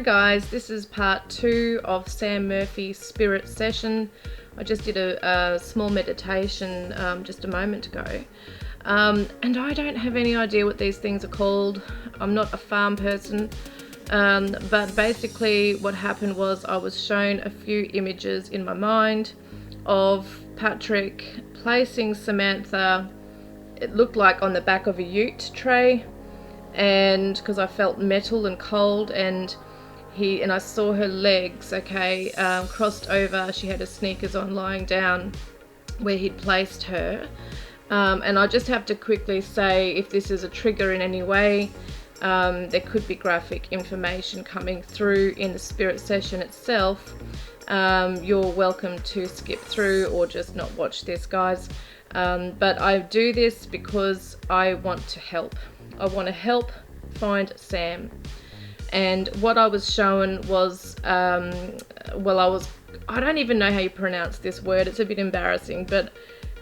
guys, this is part 2 of Sam Murphy's spirit session. I just did a small meditation just a moment ago. And I don't have any idea what these things are called. I'm not a farm person. But basically what happened was I was shown a few images in my mind of Patrick placing Samantha, it looked like on the back of a ute tray, and because I felt metal and cold, and I saw her legs, crossed over. She had her sneakers on, lying down where he'd placed her. And I just have to quickly say, if this is a trigger in any way, there could be graphic information coming through in the spirit session itself. You're welcome to skip through or just not watch this, guys. But I do this because I want to help. I want to help find Sam. And what I was shown was, I don't even know how you pronounce this word. It's a bit embarrassing, but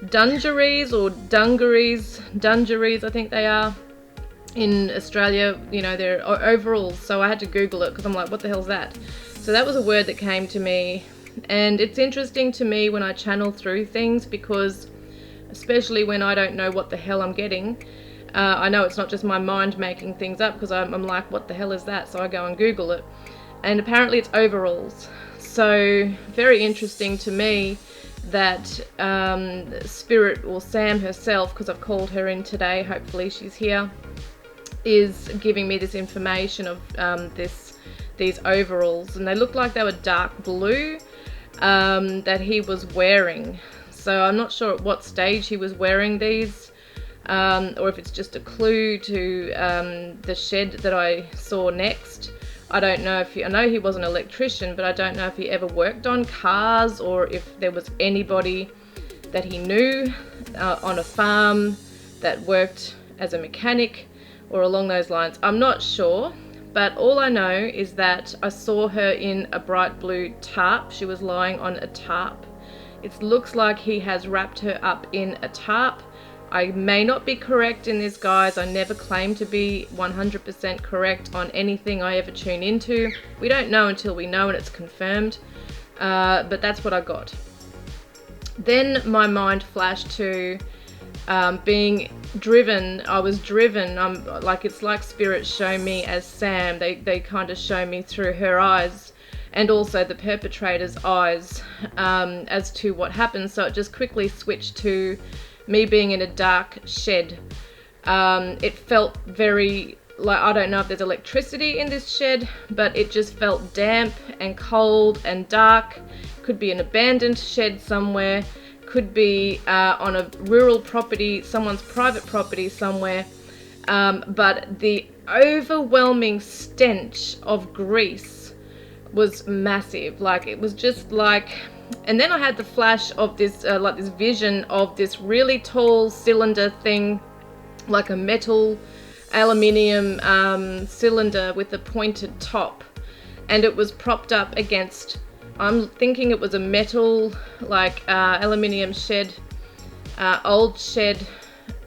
dungarees or dungarees, I think they are. In Australia, you know, they're overalls. So I had to Google it because I'm like, what the hell's that? So that was a word that came to me. And it's interesting to me when I channel through things, because especially when I don't know what the hell I'm getting, I know it's not just my mind making things up, because I'm like, what the hell is that? So I go and Google it. And apparently it's overalls. So very interesting to me that Spirit, or Sam herself, because I've called her in today, hopefully she's here, is giving me this information of these overalls. And they look like they were dark blue, that he was wearing. So I'm not sure at what stage he was wearing these, or if it's just a clue to the shed that I saw next. I don't know if I know he was an electrician, but I don't know if he ever worked on cars, or if there was anybody that he knew on a farm that worked as a mechanic or along those lines. I'm not sure, but all I know is that I saw her in a bright blue tarp. She was lying on a tarp. It looks like he has wrapped her up in a tarp. I may not be correct in this, guys. I never claim to be 100% correct on anything I ever tune into. We don't know until we know and it's confirmed. But that's what I got. Then my mind flashed to being driven. I was driven. It's like spirits show me as Sam. They kind of show me through her eyes, and also the perpetrator's eyes, as to what happened. So it just quickly switched to me being in a dark shed. It felt very, like, I don't know if there's electricity in this shed, but it just felt damp and cold and dark. Could be an abandoned shed somewhere, could be on a rural property, someone's private property somewhere. But the overwhelming stench of grease was massive. Like, it was just like, and then I had the flash of this, this vision of this really tall cylinder thing, like a metal aluminium cylinder with a pointed top, and it was propped up against, I'm thinking it was a metal, aluminium shed, old shed.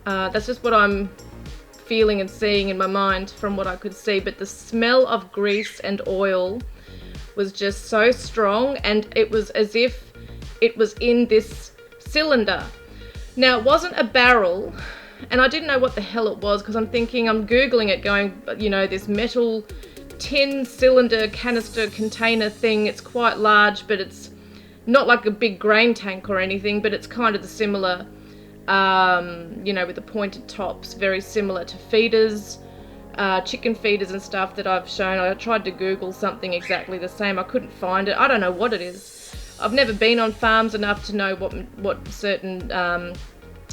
That's just what I'm feeling and seeing in my mind from what I could see. But the smell of grease and oil was just so strong, and it was as if it was in this cylinder. Now, it wasn't a barrel, and I didn't know what the hell it was, because I'm Googling it, going, you know, this metal tin cylinder canister container thing. It's quite large, but it's not like a big grain tank or anything, but it's kind of the similar, with the pointed tops, very similar to feeders, chicken feeders and stuff that I've shown. I tried to Google something exactly the same. I couldn't find it. I don't know what it is. I've never been on farms enough to know what certain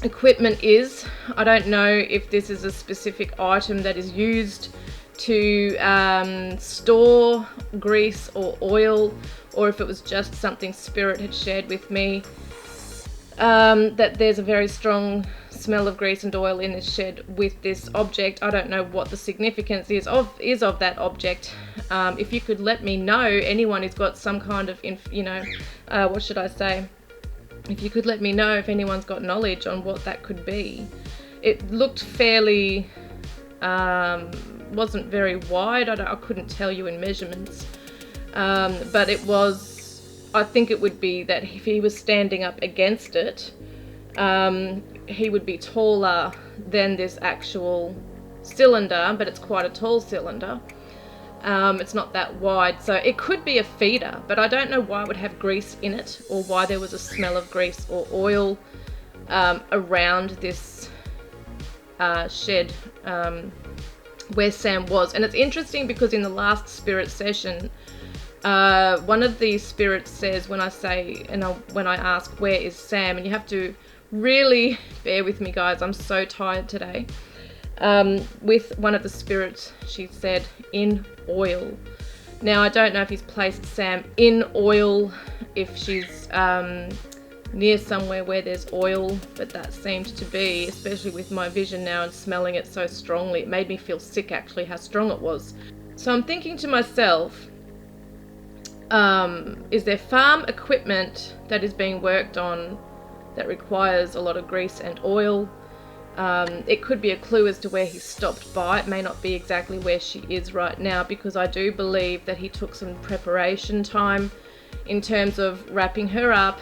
equipment is. I don't know if this is a specific item that is used to store grease or oil, or if it was just something Spirit had shared with me, that there's a very strong smell of grease and oil in this shed with this object. I don't know what the significance is of that object. If you could let me know, anyone who's got some kind of, what should I say? If you could let me know if anyone's got knowledge on what that could be. It looked fairly wasn't very wide. I couldn't tell you in measurements, but it was, I think it would be that if he was standing up against it, he would be taller than this actual cylinder, but it's quite a tall cylinder. It's not that wide, so it could be a feeder, but I don't know why it would have grease in it, or why there was a smell of grease or oil around this shed where Sam was. And it's interesting because in the last spirit session, one of the spirits says, when I ask where is Sam, and you have to really bear with me, guys, I'm so tired today. With one of the spirits, she said in oil. Now I don't know if he's placed Sam in oil, if she's near somewhere where there's oil, but that seemed to be, especially with my vision now and smelling it so strongly, it made me feel sick actually how strong it was. So I'm thinking to myself, is there farm equipment that is being worked on that requires a lot of grease and oil? It could be a clue as to where he stopped by. It may not be exactly where she is right now, because I do believe that he took some preparation time in terms of wrapping her up,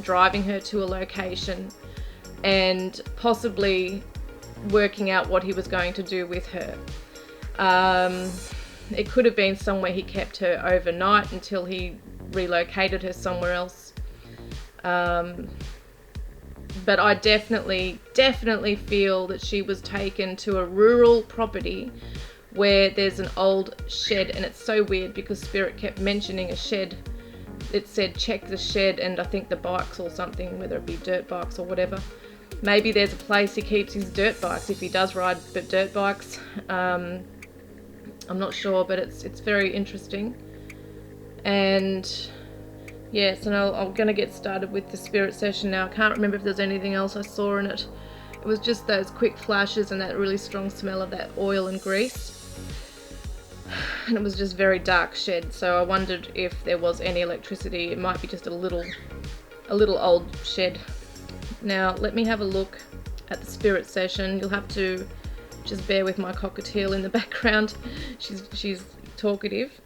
driving her to a location, and possibly working out what he was going to do with her. It could have been somewhere he kept her overnight until he relocated her somewhere else. But I definitely feel that she was taken to a rural property where there's an old shed. And it's so weird because Spirit kept mentioning a shed. It said check the shed, and I think the bikes or something, whether it be dirt bikes or whatever. Maybe there's a place he keeps his dirt bikes if he does ride dirt bikes. I'm not sure, but it's very interesting. And yes, and I'm going to get started with the spirit session now. I can't remember if there's anything else I saw in it. It was just those quick flashes and that really strong smell of that oil and grease. And it was just very dark shed, so I wondered if there was any electricity. It might be just a little old shed. Now let me have a look at the spirit session. You'll have to just bear with my cockatiel in the background. She's talkative.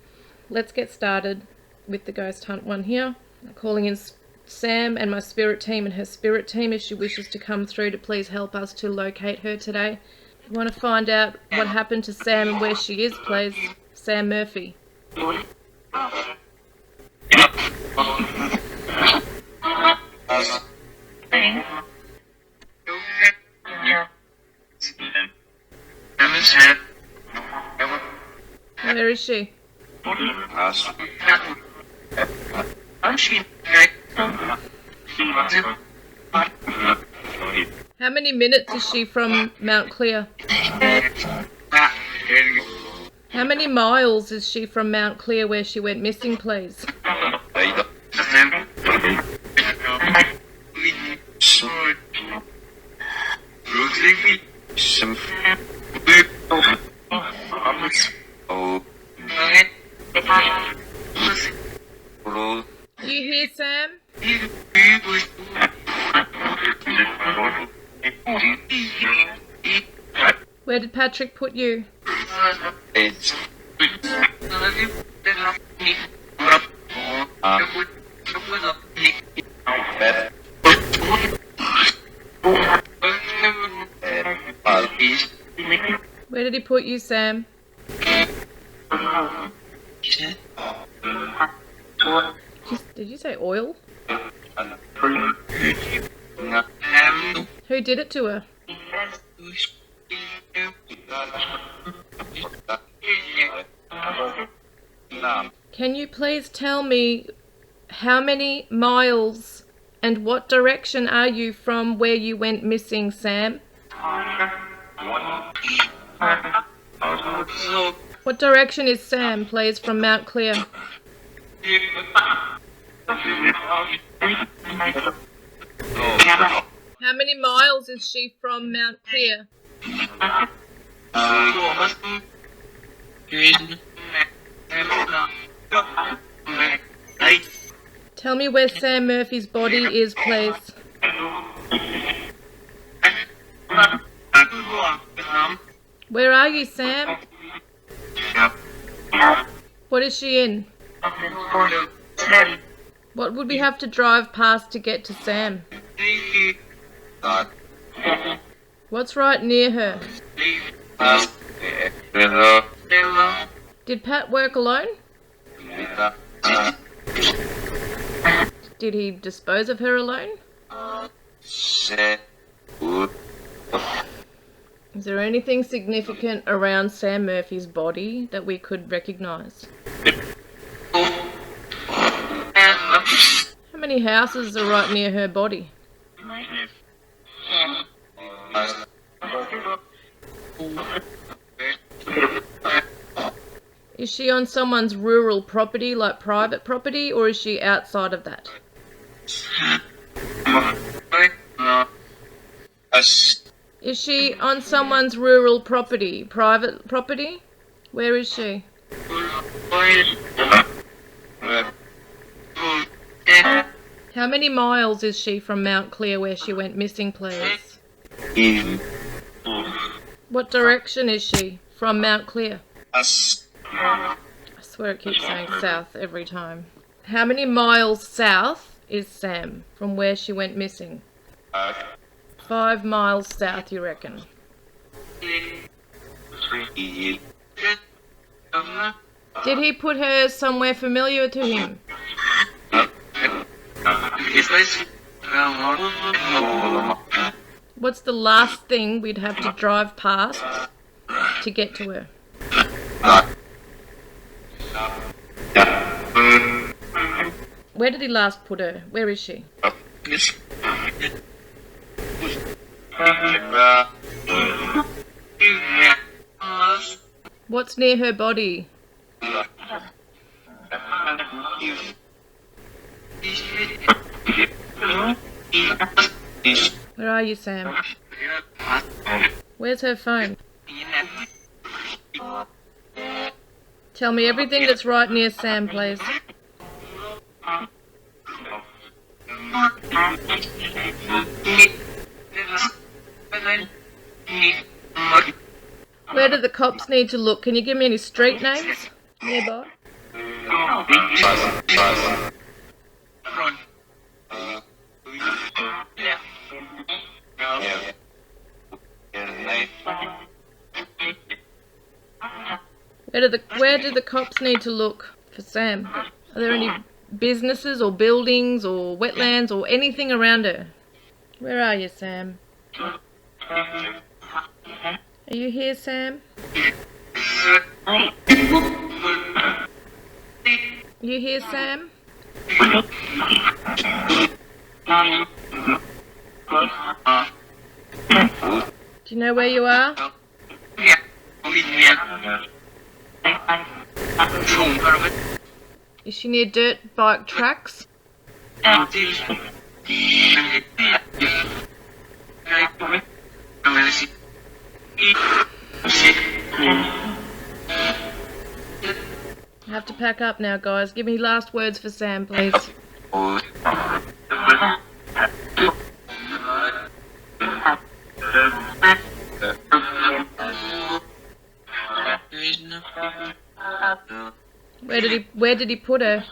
Let's get started with the ghost hunt one here. I'm calling in Sam and my spirit team and her spirit team if she wishes to come through to please help us to locate her today. If you want to find out what happened to Sam and where she is, please, Sam Murphy. Where is she? How many minutes is she from Mount Clear? How many miles is she from Mount Clear where she went missing, please? You hear, Sam? Where did Patrick put you? Where did he put you, Sam? Did you say oil? Who did it to her? Can you please tell me how many miles and what direction are you from where you went missing, Sam? What direction is Sam, please, from Mount Clear? How many miles is she from Mount Clear? Tell me where Sam Murphy's body is, please. Where are you, Sam? What is she in? What would we have to drive past to get to Sam? What's right near her? Did Pat work alone? Did he dispose of her alone? Is there anything significant around Sam Murphy's body that we could recognise? How many houses are right near her body? Is she on someone's rural property, like private property, or is she outside of that? Is she on someone's rural property, private property? Where is she? How many miles is she from Mount Clear where she went missing, please? What direction is she from Mount Clear? I swear it keeps saying south every time. How many miles south is Sam from where she went missing? 5 miles south, you reckon? Did he put her somewhere familiar to him? What's the last thing we'd have to drive past to get to her? Where did he last put her? Where is she? What's near her body? Where are you, Sam? Where's her phone? Tell me everything that's right near Sam, please. Where do the cops need to look? Can you give me any street names nearby? Where do the cops need to look for Sam? Are there any businesses or buildings or wetlands or anything around her? Where are you, Sam? Are you here, Sam? You here, Sam? Do you know where you are? Is she near dirt bike tracks? I have to pack up now, guys. Give me last words for Sam, please. Where did he put her?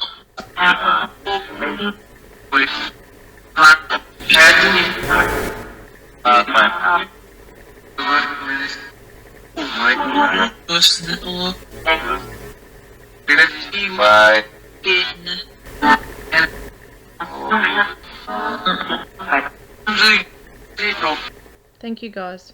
Thank you, guys.